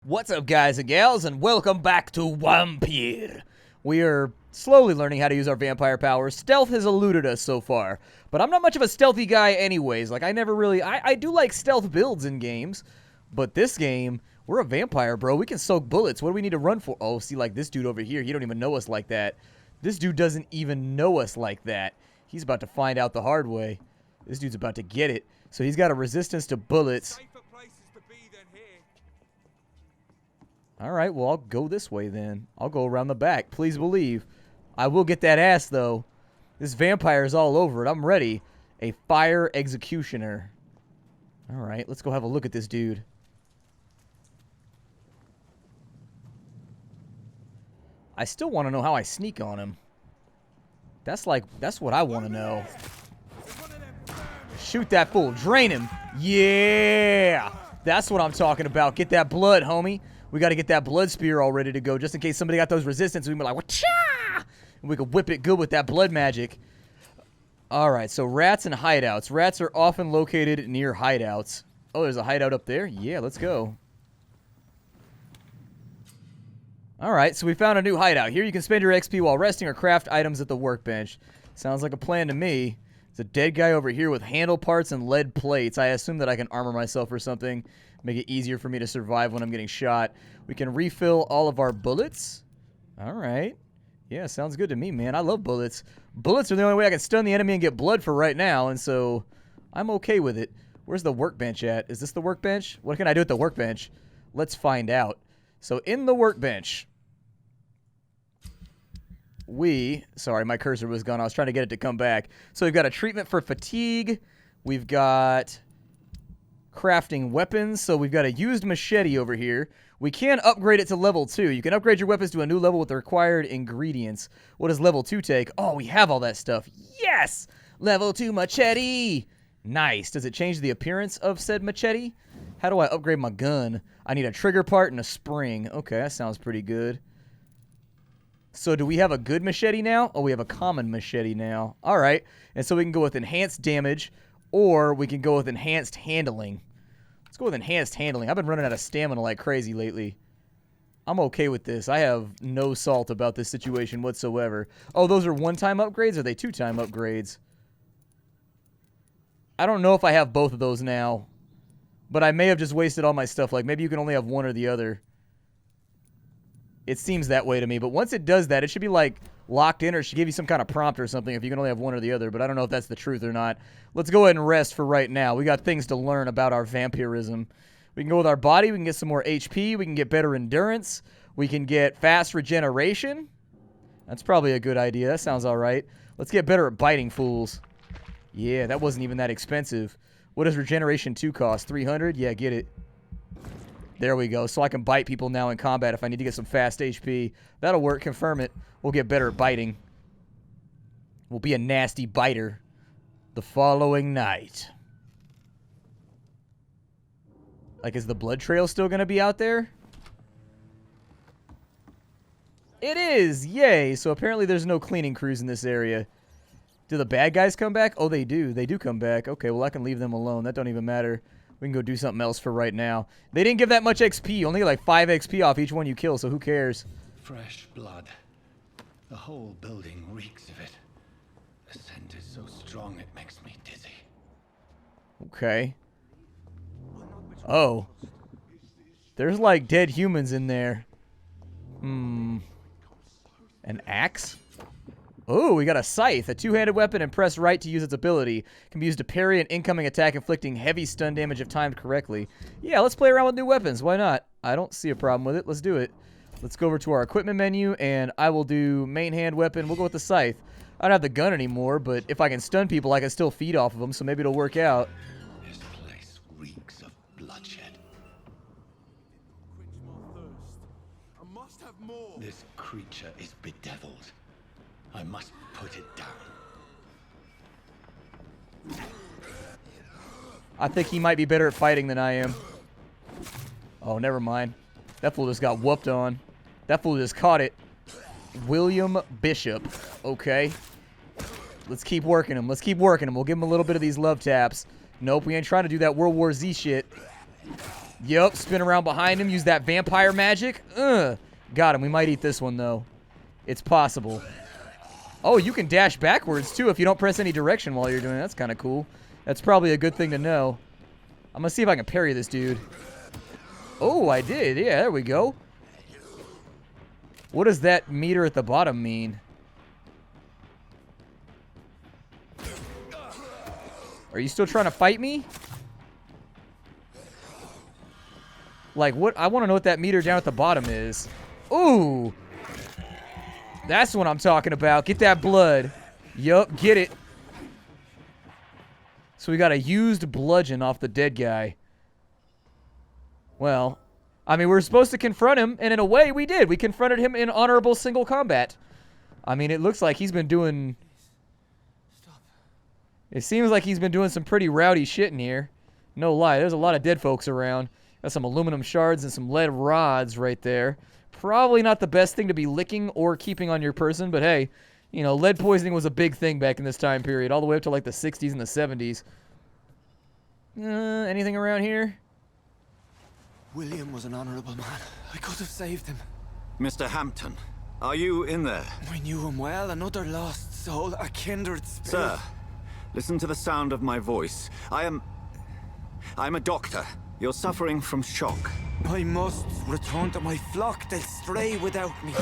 What's up, guys and gals, and welcome back to Vampyr. We are slowly learning how to use our vampire powers. Stealth has eluded us so far, but I'm not much of a stealthy guy anyways. Like, I never really... I do like stealth builds in games, but this game, we're a vampire, bro. We can soak bullets. What do we need to run for? Oh, see, like this dude over here, he don't even know us like that. This dude doesn't even know us like that. He's about to find out the hard way. This dude's about to get it. So he's got a resistance to bullets. All right, well, I'll go this way then. I'll go around the back. Please believe. I will get that ass, though. This vampire is all over it. I'm ready. A fire executioner. All right, let's go have a look at this dude. I still want to know how I sneak on him. That's what I want to know. Shoot that fool. Drain him. Yeah. That's what I'm talking about. Get that blood, homie. We got to get that blood spear all ready to go, just in case somebody got those resistance. We can be like, wha-cha! And we can whip it good with that blood magic. All right, so rats and hideouts. Rats are often located near hideouts. Oh, there's a hideout up there? Yeah, let's go. All right, so we found a new hideout. Here you can spend your XP while resting or craft items at the workbench. Sounds like a plan to me. There's a dead guy over here with handle parts and lead plates. I assume that I can armor myself or something. Make it easier for me to survive when I'm getting shot. We can refill all of our bullets. All right. Yeah, sounds good to me, man. I love bullets. Bullets are the only way I can stun the enemy and get blood for right now, and so I'm okay with it. Where's the workbench at? Is this the workbench? What can I do at the workbench? Let's find out. So in the workbench, sorry, my cursor was gone. I was trying to get it to come back. So we've got a treatment for fatigue. We've got crafting weapons. So we've got a used machete over here. We can upgrade it to level 2. You can upgrade your weapons to a new level with the required ingredients. What does level 2 take? Oh, we have all that stuff. Yes! Level 2 machete! Nice. Does it change the appearance of said machete? How do I upgrade my gun? I need a trigger part and a spring. Okay, that sounds pretty good. So do we have a good machete now? Oh, we have a common machete now. All right. And so we can go with enhanced damage, or we can go with enhanced handling. Let's go with enhanced handling. I've been running out of stamina like crazy lately. I'm okay with this. I have no salt about this situation whatsoever. Oh, those are one-time upgrades? Or are they two-time upgrades? I don't know if I have both of those now. But I may have just wasted all my stuff. Like, maybe you can only have one or the other. It seems that way to me. But once it does that, it should be, like, locked in, or it should give you some kind of prompt or something if you can only have one or the other. But I don't know if that's the truth or not. Let's go ahead and rest for right now. We got things to learn about our vampirism. We can go with our body. We can get some more HP. We can get better endurance. We can get fast regeneration. That's probably a good idea. That sounds all right. Let's get better at biting fools. Yeah, that wasn't even that expensive. What does regeneration 2 cost? 300? Yeah, get it. There we go. So I can bite people now in combat if I need to get some fast HP. That'll work. Confirm it. We'll get better at biting. We'll be a nasty biter the following night. Like, is the blood trail still going to be out there? It is! Yay! So apparently there's no cleaning crews in this area. Do the bad guys come back? Oh, they do. They do come back. Okay, well, I can leave them alone. That don't even matter. We can go do something else for right now. They didn't give that much XP. Only like 5 XP off each one you kill, so who cares? Fresh blood. The whole building reeks of it. The scent is so strong it makes me dizzy. Okay. Oh. There's like dead humans in there. An axe? Oh, we got a scythe, a two-handed weapon, and press right to use its ability. Can be used to parry an incoming attack, inflicting heavy stun damage if timed correctly. Yeah, let's play around with new weapons. Why not? I don't see a problem with it. Let's do it. Let's go over to our equipment menu, and I will do main hand weapon. We'll go with the scythe. I don't have the gun anymore, but if I can stun people, I can still feed off of them, so maybe it'll work out. This place reeks of bloodshed. This creature is bedeviled. I must put it down. I think he might be better at fighting than I am. Oh, never mind. That fool just got whooped on. That fool just caught it. William Bishop. Okay. Let's keep working him. Let's keep working him. We'll give him a little bit of these love taps. Nope, we ain't trying to do that World War Z shit. Yup, spin around behind him, use that vampire magic. Got him. We might eat this one, though. It's possible. Oh, you can dash backwards, too, if you don't press any direction while you're doing it. That's kind of cool. That's probably a good thing to know. I'm going to see if I can parry this dude. Oh, I did. Yeah, there we go. What does that meter at the bottom mean? Are you still trying to fight me? Like, what? I want to know what that meter down at the bottom is. Ooh. That's what I'm talking about. Get that blood. Yup, get it. So we got a used bludgeon off the dead guy. Well, I mean, we were supposed to confront him, and in a way, we did. We confronted him in honorable single combat. I mean, it looks like he's been doing... It seems like he's been doing some pretty rowdy shit in here. No lie, there's a lot of dead folks around. Got some aluminum shards and some lead rods right there. Probably not the best thing to be licking or keeping on your person, but hey, you know, lead poisoning was a big thing back in this time period, all the way up to like the 60s and the 70s. Anything around here? William was an honorable man. I could have saved him. Mr. Hampton, are you in there? I knew him well, another lost soul, a kindred spirit. Sir, listen to the sound of my voice. I'm a doctor. You're suffering from shock. I must return to my flock. They'll stray without me.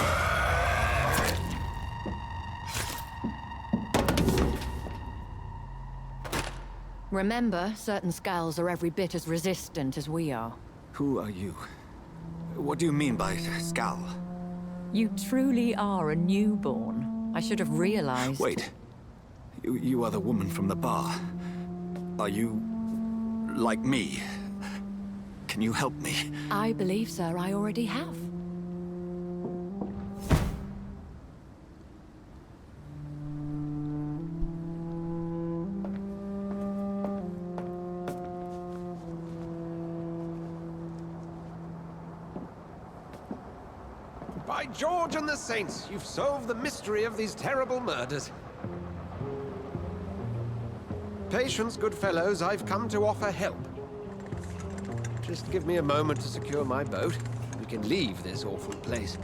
Remember, certain skulls are every bit as resistant as we are. Who are you? What do you mean by skull? You truly are a newborn. I should have realized. Wait. You are the woman from the bar. Are you... like me? Can you help me? I believe, sir, I already have. By George and the Saints, you've solved the mystery of these terrible murders. Patience, good fellows, I've come to offer help. Just give me a moment to secure my boat. We can leave this awful place.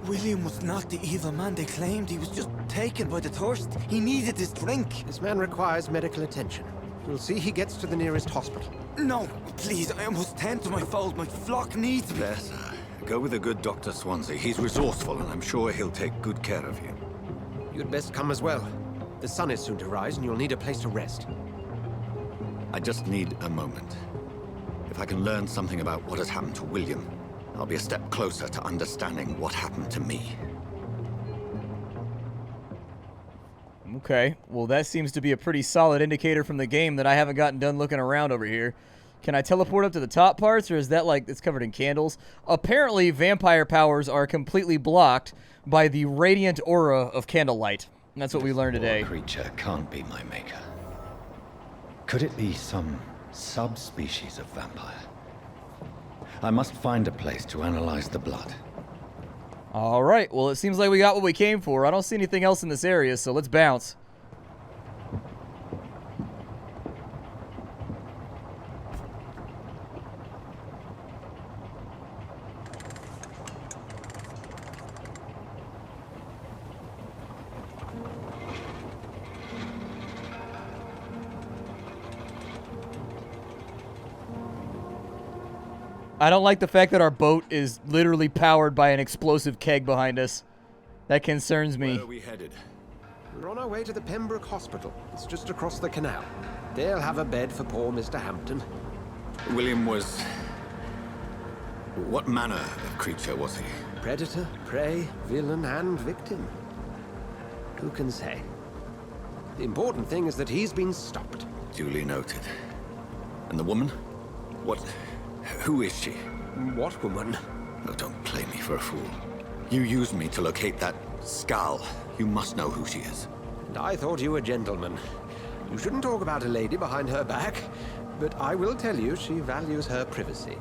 William was not the evil man they claimed. He was just taken by the thirst. He needed his drink. This man requires medical attention. We'll see he gets to the nearest hospital. No, please, I must tend to my fold. My flock needs me. There, sir. Go with the good Dr. Swansea. He's resourceful, and I'm sure he'll take good care of you. You'd best come as well. The sun is soon to rise, and you'll need a place to rest. I just need a moment. If I can learn something about what has happened to William, I'll be a step closer to understanding what happened to me. Okay, well that seems to be a pretty solid indicator from the game that I haven't gotten done looking around over here. Can I teleport up to the top parts, or is that like it's covered in candles? Apparently, vampire powers are completely blocked by the radiant aura of candlelight. And that's what we learned today. This creature can't be my maker. Could it be some subspecies of vampire? I must find a place to analyze the blood. All right, well, it seems like we got what we came for. I don't see anything else in this area, so let's bounce. I don't like the fact that our boat is literally powered by an explosive keg behind us. That concerns me. Where are we headed? We're on our way to the Pembroke Hospital. It's just across the canal. They'll have a bed for poor Mr. Hampton. William was... What manner of creature was he? Predator, prey, villain, and victim. Who can say? The important thing is that he's been stopped. Duly noted. And the woman? What... Who is she? What woman? Oh, don't play me for a fool. You used me to locate that skull. You must know who she is. And I thought you a gentleman. You shouldn't talk about a lady behind her back, but I will tell you she values her privacy.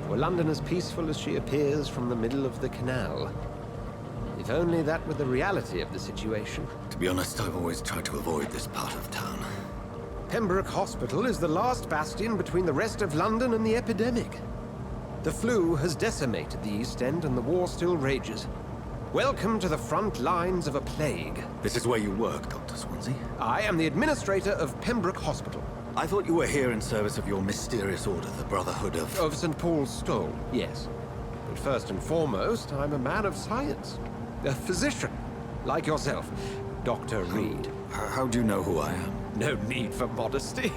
Were London as peaceful as she appears from the middle of the canal? If only that were the reality of the situation. To be honest, I've always tried to avoid this part of town. Pembroke Hospital is the last bastion between the rest of London and the epidemic. The flu has decimated the East End and the war still rages. Welcome to the front lines of a plague. This is where you work, Dr. Swansea. I am the administrator of Pembroke Hospital. I thought you were here in service of your mysterious order, the Brotherhood of... Of St. Paul's Stole, yes. But first and foremost, I'm a man of science. A physician, like yourself, Dr. Reed. How do you know who I am? No need for modesty.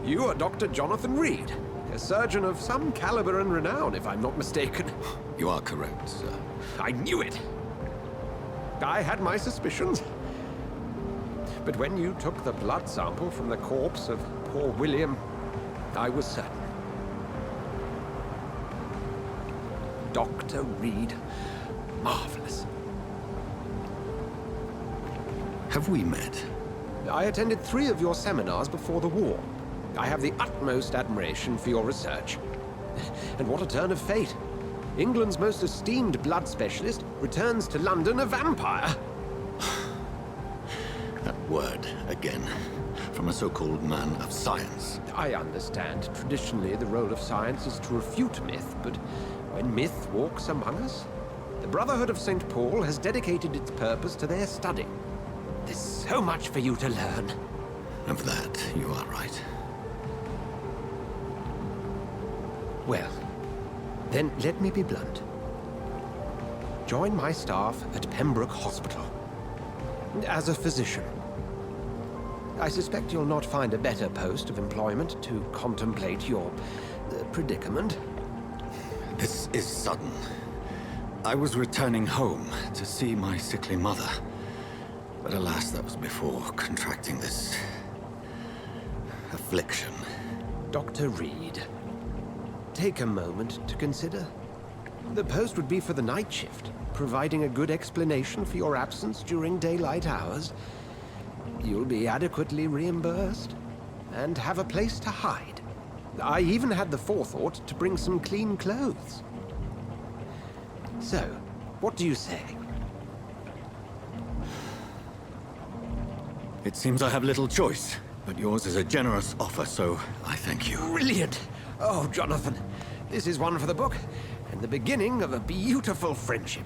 You are Dr. Jonathan Reed, a surgeon of some caliber and renown, if I'm not mistaken. You are correct, sir. I knew it! I had my suspicions. But when you took the blood sample from the corpse of poor William, I was certain. Dr. Reed. Marvelous. Have we met? I attended 3 of your seminars before the war. I have the utmost admiration for your research. And what a turn of fate. England's most esteemed blood specialist returns to London a vampire. That word, again. From a so-called man of science. I understand. Traditionally, the role of science is to refute myth, but when myth walks among us, the Brotherhood of St. Paul has dedicated its purpose to their study. There's so much for you to learn. Of that, you are right. Well, then let me be blunt. Join my staff at Pembroke Hospital. As a physician. I suspect you'll not find a better post of employment to contemplate your predicament. This is sudden. I was returning home to see my sickly mother. But alas, that was before contracting this... affliction. Dr. Reed, take a moment to consider. The post would be for the night shift, providing a good explanation for your absence during daylight hours. You'll be adequately reimbursed, and have a place to hide. I even had the forethought to bring some clean clothes. So, what do you say? It seems I have little choice, but yours is a generous offer, so I thank you. Brilliant! Oh, Jonathan, this is one for the book, and the beginning of a beautiful friendship.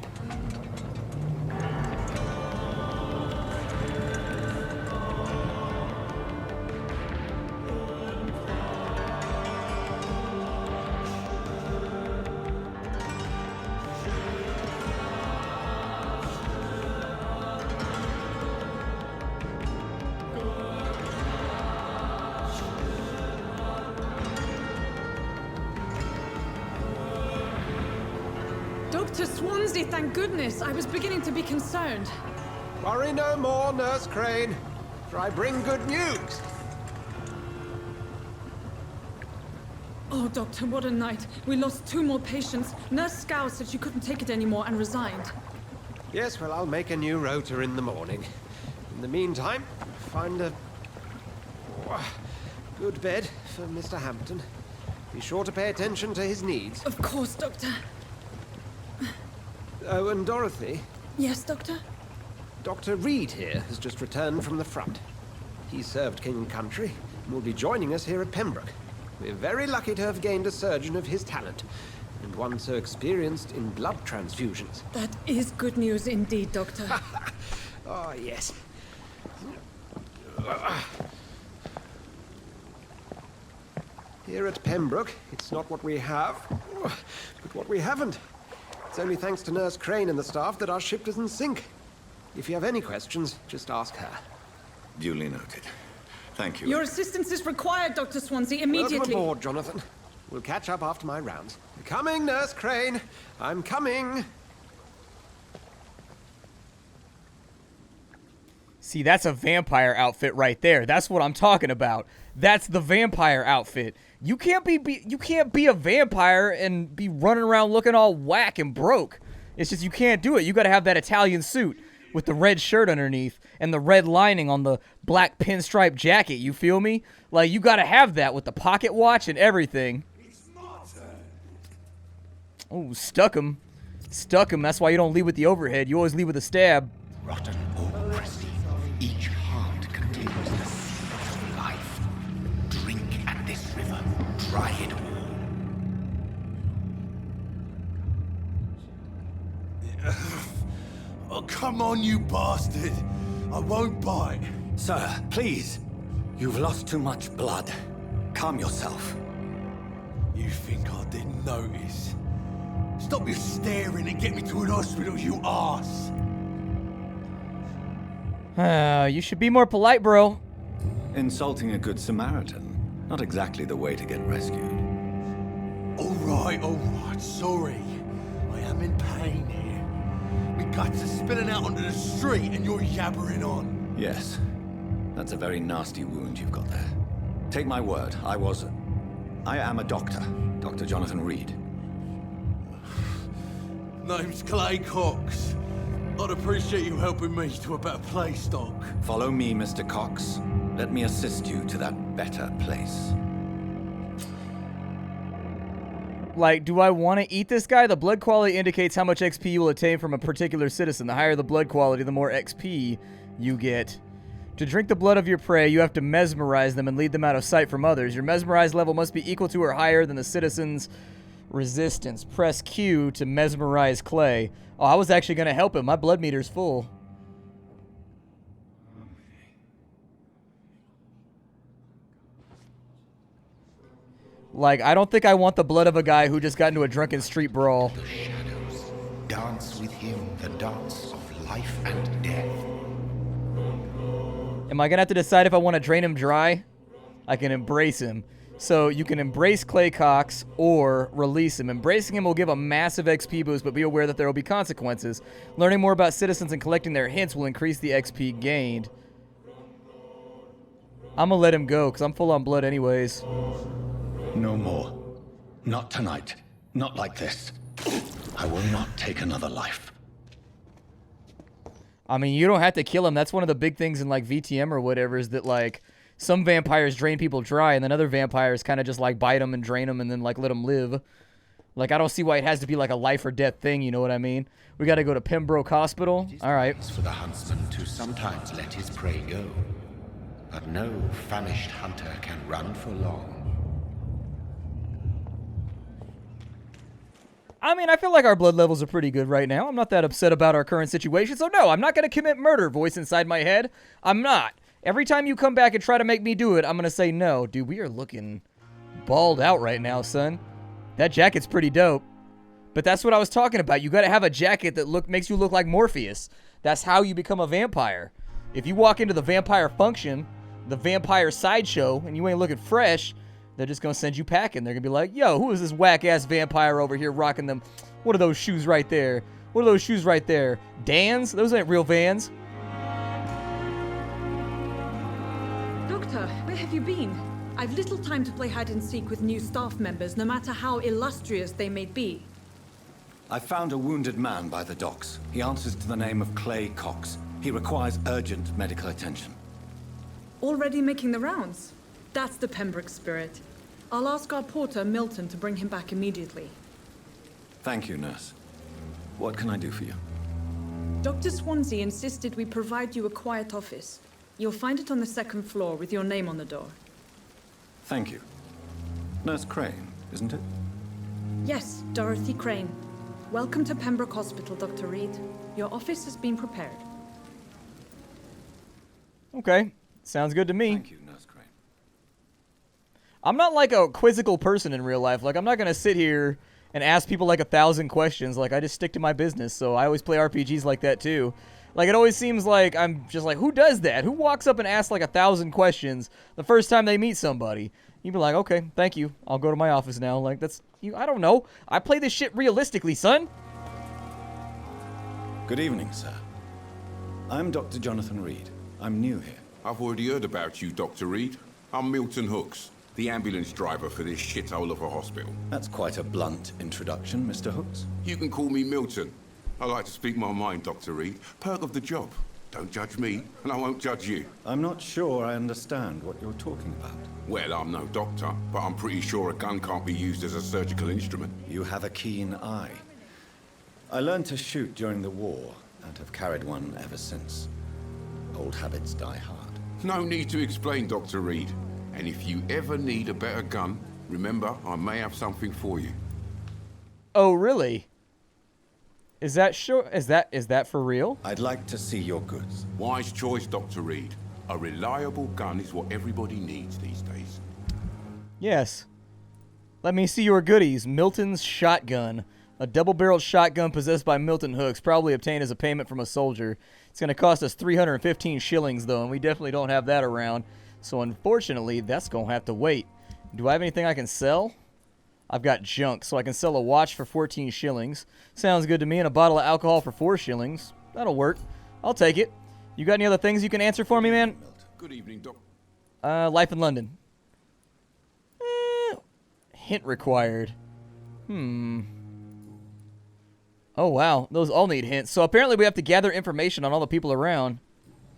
Dr. Swansea, thank goodness. I was beginning to be concerned. Worry no more, Nurse Crane, for I bring good news. Oh, Doctor, what a night. We lost 2 more patients. Nurse Scow said she couldn't take it anymore and resigned. Yes, well, I'll make a new rota in the morning. In the meantime, find a good bed for Mr. Hampton. Be sure to pay attention to his needs. Of course, Doctor. Oh, and Dorothy, Yes, Doctor? Dr. Reed here has just returned from the front. He served King and Country and will be joining us here at Pembroke. We're very lucky to have gained a surgeon of his talent, and one so experienced in blood transfusions. That is good news indeed, Doctor. Oh, yes. Here at Pembroke, it's not what we have, but what we haven't. It's only thanks to Nurse Crane and the staff that our ship doesn't sink. If you have any questions, just ask her. Duly noted. Thank you. Your assistance is required, Dr. Swansea, immediately. Welcome aboard, Jonathan. We'll catch up after my rounds. Coming, Nurse Crane. I'm coming. See, that's a vampire outfit right there. That's what I'm talking about. That's the vampire outfit. You can't be a vampire and be running around looking all whack and broke. It's just you can't do it. You got to have that Italian suit with the red shirt underneath and the red lining on the black pinstripe jacket. You feel me? Like, you got to have that with the pocket watch and everything. Oh, stuck him. Stuck him. That's why you don't lead with the overhead. You always lead with a stab. Rotten or pristine, each heart contains the seed of life. try it. Oh, come on, you bastard. I won't bite. Sir, please. You've lost too much blood. Calm yourself. You think I didn't notice? Stop your staring and get me to an hospital, you arse. You should be more polite, bro. Insulting a good Samaritan. Not exactly the way to get rescued. All right, sorry. I am in pain here. My guts are spilling out onto the street and you're yabbering on. Yes. That's a very nasty wound you've got there. Take my word, I am a doctor. Dr. Jonathan Reed. Name's Clay Cox. I'd appreciate you helping me to a better place, Doc. Follow me, Mr. Cox. Let me assist you to that better place. Like, do I want to eat this guy? The blood quality indicates how much XP you will attain from a particular citizen. The higher the blood quality, the more XP you get. To drink the blood of your prey, you have to mesmerize them and lead them out of sight from others. Your mesmerized level must be equal to or higher than the citizen's resistance. Press Q to mesmerize Clay. Oh, I was actually going to help him. My blood meter's full. Like, I don't think I want the blood of a guy who just got into a drunken street brawl. The shadows dance with him the dance of life and death. Am I going to have to decide if I want to drain him dry? I can embrace him. So you can embrace Clay Cox or release him. Embracing him will give a massive XP boost, but be aware that there will be consequences. Learning more about citizens and collecting their hints will increase the XP gained. I'm going to let him go because I'm full on blood anyways. No more. Not tonight. Not like this. I will not take another life. I mean, you don't have to kill him. That's one of the big things in, like, VTM or whatever is that, like, some vampires drain people dry and then other vampires kind of just, like, bite them and drain them and then, like, let them live. Like, I don't see why it has to be, like, a life or death thing, you know what I mean? We got to go to Pembroke Hospital. All right. It's for the huntsman to sometimes let his prey go. But no famished hunter can run for long. I mean, I feel like our blood levels are pretty good right now. I'm not that upset about our current situation. So, no, I'm not going to commit murder, voice inside my head. I'm not. Every time you come back and try to make me do it, I'm going to say no. Dude, we are looking balled out right now, son. That jacket's pretty dope. But that's what I was talking about. You got to have a jacket that makes you look like Morpheus. That's how you become a vampire. If you walk into the vampire function, the vampire sideshow, and you ain't looking fresh, they're just going to send you packing. They're going to be like, yo, who is this whack-ass vampire over here rocking them? What are those shoes right there? What are those shoes right there? Dan's? Those ain't real Vans. Doctor, where have you been? I've little time to play hide-and-seek with new staff members, no matter how illustrious they may be. I found a wounded man by the docks. He answers to the name of Clay Cox. He requires urgent medical attention. Already making the rounds? That's the Pembroke spirit. I'll ask our porter, Milton, to bring him back immediately. Thank you, nurse. What can I do for you? Dr. Swansea insisted we provide you a quiet office. You'll find it on the second floor with your name on the door. Thank you. Nurse Crane, isn't it? Yes, Dorothy Crane. Welcome to Pembroke Hospital, Dr. Reed. Your office has been prepared. Okay. Sounds good to me. Thank you, Nurse Crane. I'm not like a quizzical person in real life. Like, I'm not going to sit here and ask people like 1,000 questions. Like, I just stick to my business. So I always play RPGs like that too. Like, it always seems like I'm just like, who does that? Who walks up and asks like 1,000 questions the first time they meet somebody? You'd be like, okay, thank you. I'll go to my office now. Like, that's, I don't know. I play this shit realistically, son. Good evening, sir. I'm Dr. Jonathan Reed. I'm new here. I've already heard about you, Dr. Reed. I'm Milton Hooks, the ambulance driver for this shithole of a hospital. That's quite a blunt introduction, Mr. Hooks. You can call me Milton. I like to speak my mind, Dr. Reed. Perk of the job. Don't judge me, and I won't judge you. I'm not sure I understand what you're talking about. Well, I'm no doctor, but I'm pretty sure a gun can't be used as a surgical instrument. You have a keen eye. I learned to shoot during the war, and have carried one ever since. Old habits die hard. No need to explain, Dr. Reed. And if you ever need a better gun, Remember, I may have something for you. Oh, really? Is that sure? Is that for real? I'd like to see your goods. Wise choice, Dr. Reed. A reliable gun is what everybody needs these days. Yes. Let me see your goodies. Milton's shotgun. A double-barreled shotgun possessed by Milton Hooks, probably obtained as a payment from a soldier. It's going to cost us 315 shillings, though, and we definitely don't have that around. So, unfortunately, that's going to have to wait. Do I have anything I can sell? I've got junk, so I can sell a watch for 14 shillings. Sounds good to me, and a bottle of alcohol for 4 shillings. That'll work. I'll take it. You got any other things you can answer for me, man? Good evening, Doc. Life in London. Hint required. Oh, wow. Those all need hints. So apparently we have to gather information on all the people around.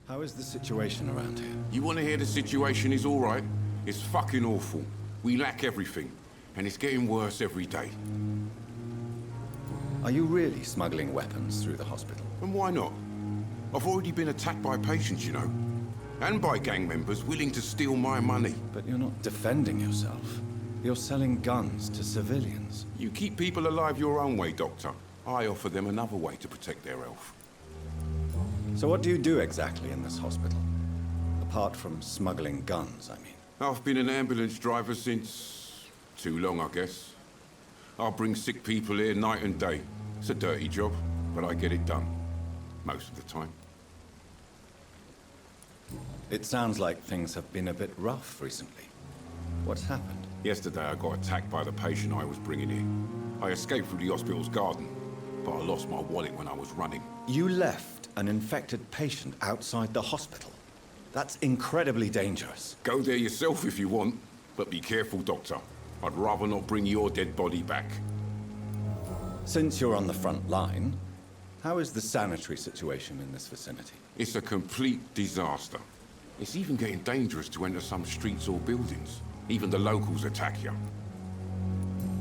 How is the situation around here? You want to hear the situation is all right? It's fucking awful. We lack everything, and it's getting worse every day. Are you really smuggling weapons through the hospital? And why not? I've already been attacked by patients, you know. And by gang members willing to steal my money. But you're not defending yourself. You're selling guns to civilians. You keep people alive your own way, Doctor. I offer them another way to protect their health. So what do you do exactly in this hospital? Apart from smuggling guns, I mean. I've been an ambulance driver since... too long, I guess. I bring sick people here night and day. It's a dirty job, but I get it done. Most of the time. It sounds like things have been a bit rough recently. What's happened? Yesterday I got attacked by the patient I was bringing in. I escaped through the hospital's garden, but I lost my wallet when I was running. You left an infected patient outside the hospital? That's incredibly dangerous. Go there yourself if you want, but be careful, Doctor. I'd rather not bring your dead body back. Since you're on the front line, how is the sanitary situation in this vicinity? It's a complete disaster. It's even getting dangerous to enter some streets or buildings. Even the locals attack you.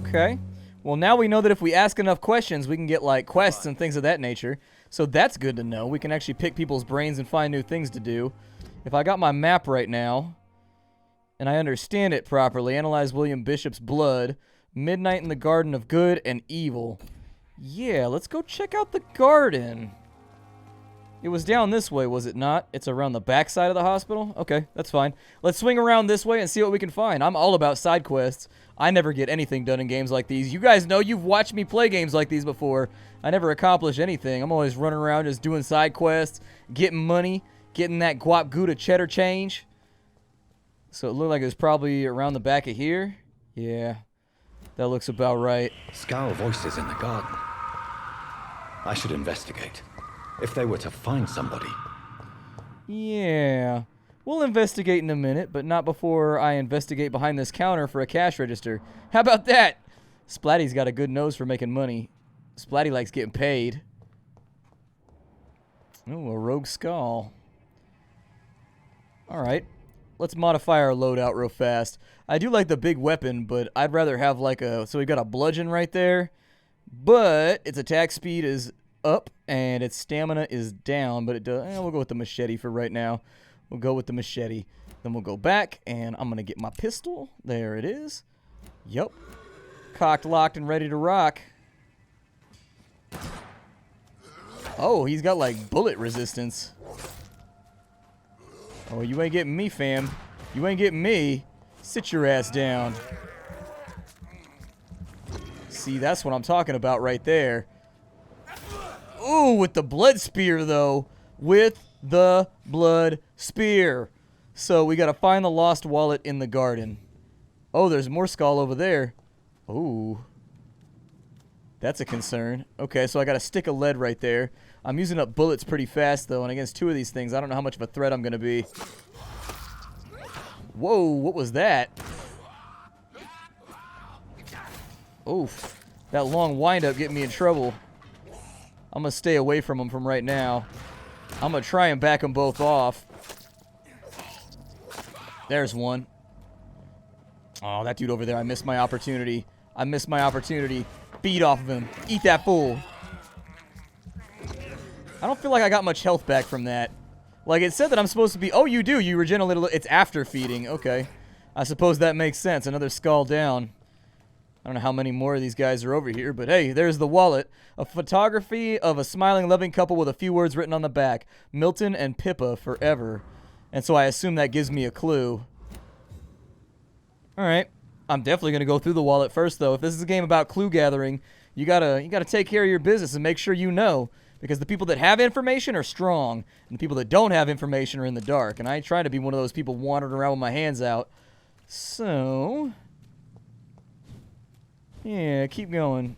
Okay. Well, now we know that if we ask enough questions, we can get, like, quests and things of that nature. So that's good to know. We can actually pick people's brains and find new things to do. If I got my map right now, and I understand it properly, analyze William Bishop's blood, midnight in the Garden of Good and Evil. Yeah, let's go check out the garden. It was down this way, was it not? It's around the back side of the hospital? Okay, that's fine. Let's swing around this way and see what we can find. I'm all about side quests. I never get anything done in games like these. You guys know, you've watched me play games like these before. I never accomplish anything. I'm always running around just doing side quests, getting money, getting that guap gouda cheddar change. So it looked like it was probably around the back of here. Yeah, that looks about right. Scowl voices in the garden. I should investigate. If they were to find somebody. Yeah. We'll investigate in a minute, but not before I investigate behind this counter for a cash register. How about that? Splatty's got a good nose for making money. Splatty likes getting paid. Ooh, a rogue skull. Alright. Let's modify our loadout real fast. I do like the big weapon, but I'd rather have like a... So we got a bludgeon right there. But its attack speed is up and its stamina is down, but it does. We'll go with the machete for right now. We'll go with the machete. Then we'll go back and I'm gonna get my pistol. There it is. Yup. Cocked, locked, and ready to rock. Oh, he's got like bullet resistance. Oh, you ain't getting me, fam. You ain't getting me. Sit your ass down. See, that's what I'm talking about right there. Ooh, with the blood spear, though. With the blood spear. So we got to find the lost wallet in the garden. Oh, there's more skull over there. Ooh. That's a concern. Okay, so I got a stick of lead right there. I'm using up bullets pretty fast, though, and against two of these things, I don't know how much of a threat I'm going to be. Whoa, what was that? Oof. That long wind-up getting me in trouble. I'm going to stay away from them from right now. I'm going to try and back them both off. There's one. Oh, that dude over there, I missed my opportunity. I missed my opportunity. Feed off of him. Eat that fool. I don't feel like I got much health back from that. Like, it said that I'm supposed to be... Oh, you do. You regen a little... It's after feeding. Okay. I suppose that makes sense. Another skull down. I don't know how many more of these guys are over here, but hey, there's the wallet. A photography of a smiling, loving couple with a few words written on the back. Milton and Pippa forever. And so I assume that gives me a clue. Alright. I'm definitely going to go through the wallet first, though. If this is a game about clue gathering, you gotta take care of your business and make sure you know. Because the people that have information are strong, and the people that don't have information are in the dark. And I try to be one of those people wandering around with my hands out. So... yeah, keep going.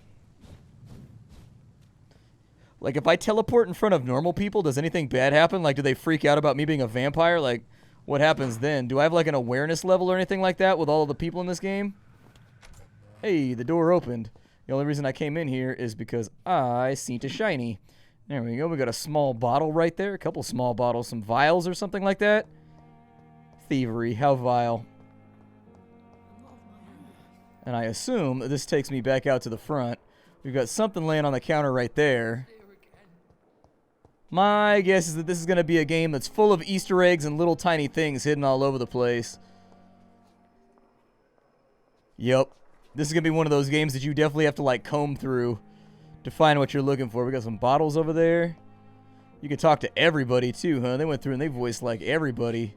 Like, if I teleport in front of normal people, does anything bad happen? Like, do they freak out about me being a vampire? Like, what happens then? Do I have, like, an awareness level or anything like that with all of the people in this game? Hey, the door opened. The only reason I came in here is because I seen a shiny. There we go. We got a small bottle right there. A couple small bottles. Some vials or something like that. Thievery. How vile. And I assume this takes me back out to the front. We've got something laying on the counter right there. My guess is that this is going to be a game that's full of Easter eggs and little tiny things hidden all over the place. Yep. This is going to be one of those games that you definitely have to, like, comb through to find what you're looking for. We got some bottles over there. You can talk to everybody, too, huh? They went through and they voiced, like, everybody.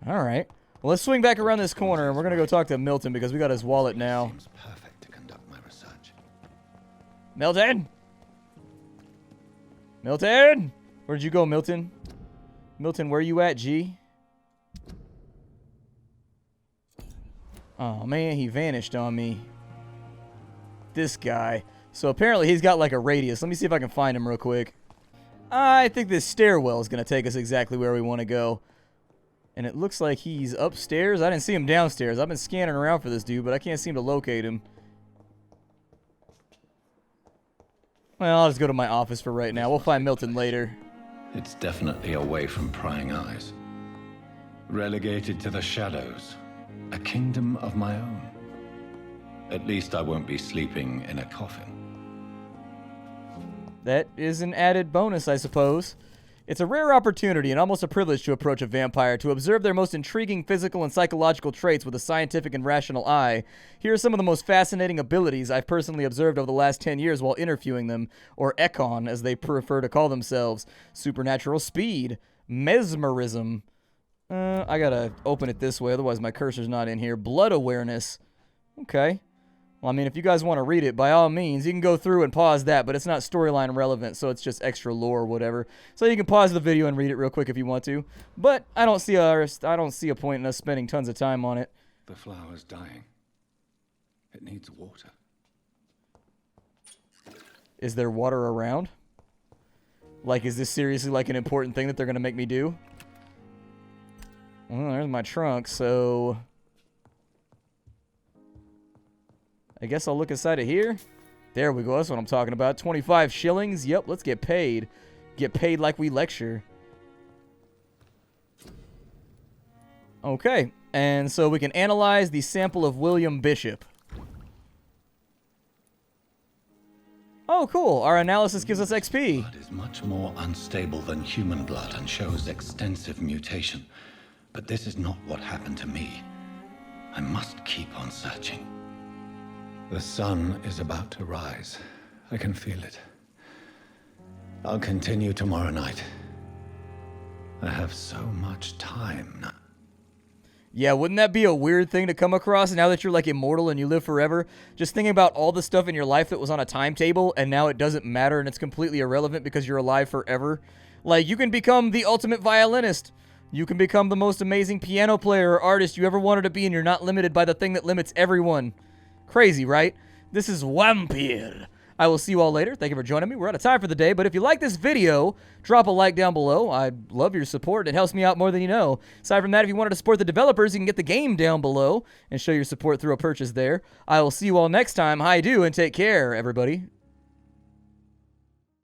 Alright. Well, let's swing back around this corner, and we're going to go talk to Milton because we got his wallet now. Seems perfect to conduct my research. Milton! Milton! Where'd you go, Milton? Milton, where you at, G? Oh, man, he vanished on me. This guy. So apparently he's got like a radius. Let me see if I can find him real quick. I think this stairwell is going to take us exactly where we want to go. And it looks like he's upstairs. I didn't see him downstairs. I've been scanning around for this dude, but I can't seem to locate him. Well, I'll just go to my office for right now. We'll find Milton later. It's definitely away from prying eyes. Relegated to the shadows. A kingdom of my own. At least I won't be sleeping in a coffin. That is an added bonus, I suppose. It's a rare opportunity and almost a privilege to approach a vampire, to observe their most intriguing physical and psychological traits with a scientific and rational eye. Here are some of the most fascinating abilities I've personally observed over the last 10 years while interviewing them, or Econ, as they prefer to call themselves. Supernatural speed, mesmerism. I gotta open it this way, otherwise my cursor's not in here. Blood awareness. Okay. Well, I mean, if you guys want to read it, by all means, you can go through and pause that, but it's not storyline relevant, so it's just extra lore or whatever. So you can pause the video and read it real quick if you want to. But I don't see a point in us spending tons of time on it. The flower's dying. It needs water. Is there water around? Like, is this seriously like an important thing that they're going to make me do? Well, there's my trunk, so... I guess I'll look inside of here. There we go. That's what I'm talking about. 25 shillings. Yep, let's get paid. Get paid like we lecture. Okay. And so we can analyze the sample of William Bishop. Oh, cool. Our analysis gives us XP. Blood is much more unstable than human blood and shows extensive mutation. But this is not what happened to me. I must keep on searching. The sun is about to rise. I can feel it. I'll continue tomorrow night. I have so much time now. Yeah, wouldn't that be a weird thing to come across now that you're like immortal and you live forever? Just thinking about all the stuff in your life that was on a timetable and now it doesn't matter and it's completely irrelevant because you're alive forever. Like, you can become the ultimate violinist. You can become the most amazing piano player or artist you ever wanted to be, and you're not limited by the thing that limits everyone. Crazy, right? This is Vampyr. I will see you all later. Thank you for joining me. We're out of time for the day, but if you like this video, drop a like down below. I'd love your support. It helps me out more than you know. Aside from that, if you wanted to support the developers, you can get the game down below and show your support through a purchase there. I will see you all next time. Hi-do, and take care, everybody.